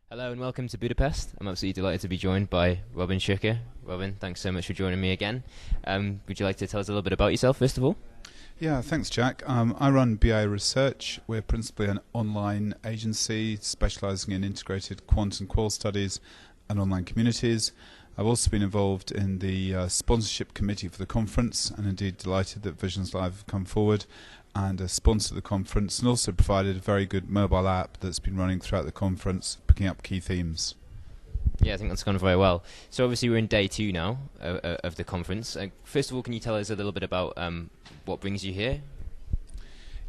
Hello and welcome to Budapest. I'm absolutely delighted to be joined by Robin Shuker. Robin, thanks so much for joining me again. Would you like to tell us a little bit about yourself, first of all? Yeah, thanks, Jack. I run BI Research. We're principally an online agency specializing in integrated quant and qual studies and online communities. I've also been involved in the sponsorship committee for the conference, and indeed delighted that VisionsLive have come forward and sponsored the conference, and also provided a very good mobile app that's been running throughout the conference, picking up key themes. Yeah, I think that's gone very well. So obviously we're in day 2 now of the conference. First of all, can you tell us a little bit about what brings you here?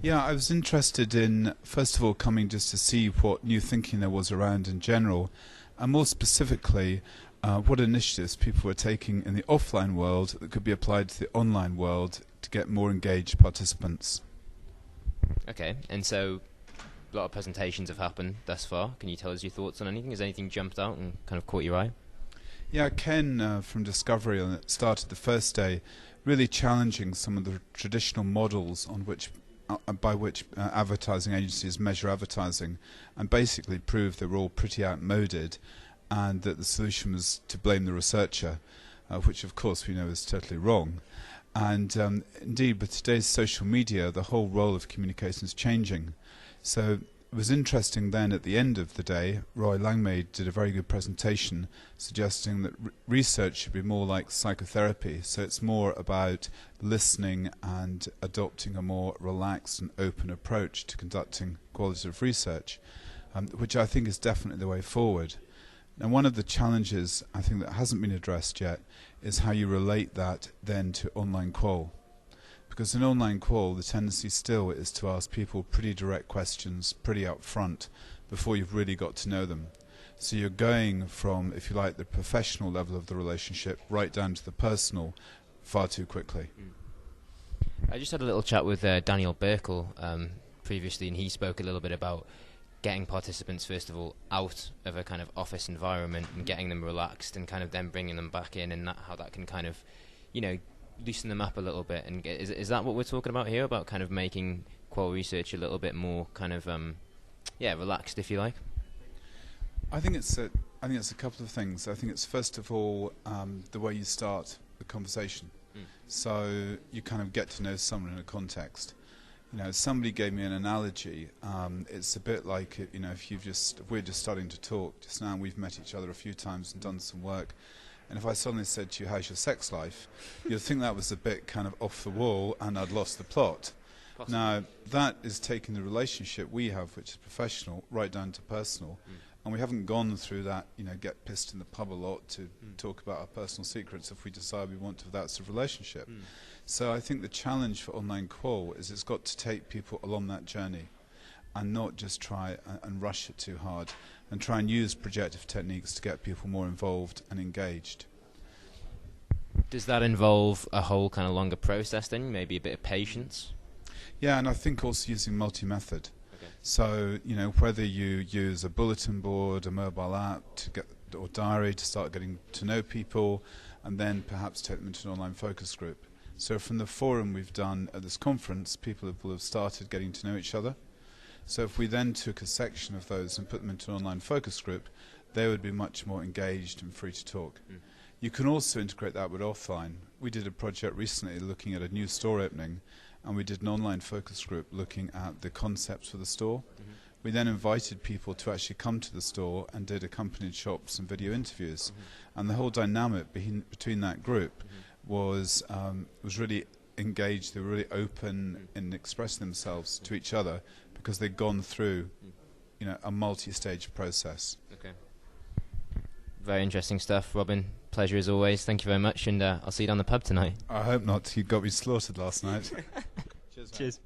Yeah, I was interested in, first of all, coming just to see what new thinking there was around in general, and more specifically, what initiatives people were taking in the offline world that could be applied to the online world to get more engaged participants. Okay, and so a lot of presentations have happened thus far. Can you tell us your thoughts on anything? Has anything jumped out and kind of caught your eye? Yeah, Ken from Discovery started the first day really challenging some of the traditional models on which by which advertising agencies measure advertising, and basically proved they were all pretty outmoded, and that the solution was to blame the researcher, which of course we know is totally wrong. And indeed, with today's social media, the whole role of communication is changing. So it was interesting then at the end of the day, Roy Langmaid did a very good presentation suggesting that research should be more like psychotherapy. So it's more about listening and adopting a more relaxed and open approach to conducting qualitative research, which I think is definitely the way forward. Now, one of the challenges I think that hasn't been addressed yet is how you relate that then to online qual. Because in online qual, the tendency still is to ask people pretty direct questions, pretty upfront, before you've really got to know them. So you're going from, if you like, the professional level of the relationship right down to the personal far too quickly. I just had a little chat with Daniel Burkle previously, and he spoke a little bit about getting participants, first of all, out of a kind of office environment and getting them relaxed, and kind of then bringing them back in, and how that can kind of, loosen them up a little bit. And is that what we're talking about here, about kind of making qual research a little bit more kind of, relaxed, if you like? I think it's a couple of things. I think it's first of all the way you start the conversation. So you kind of get to know someone in a context. Somebody gave me an analogy. It's a bit like, if we're just starting to talk just now, we've met each other a few times and done some work, and if I suddenly said to you, "How's your sex life?" you'd think that was a bit kind of off the wall, and I'd lost the plot. Possibly. Now, that is taking the relationship we have, which is professional, right down to personal, and we haven't gone through that, get pissed in the pub a lot to talk about our personal secrets if we decide we want to have that sort of relationship. So I think the challenge for online qual is it's got to take people along that journey and not just try and rush it too hard, and try and use projective techniques to get people more involved and engaged. Does that involve a whole kind of longer process then, maybe a bit of patience? Yeah, and I think also using multi-method. Okay. So, whether you use a bulletin board, a mobile app or diary to start getting to know people, and then perhaps take them into an online focus group. So from the forum we've done at this conference, people will have started getting to know each other. So if we then took a section of those and put them into an online focus group, they would be much more engaged and free to talk. You can also integrate that with offline. We did a project recently looking at a new store opening, and we did an online focus group looking at the concepts for the store. We then invited people to actually come to the store and did accompanied shops and video interviews. And the whole dynamic between that group was really engaged. They were really open in expressing themselves to each other because they'd gone through, a multi-stage process. Okay. Very interesting stuff, Robin. Pleasure as always. Thank you very much, and I'll see you down the pub tonight. I hope not. You got me slaughtered last night. Cheers.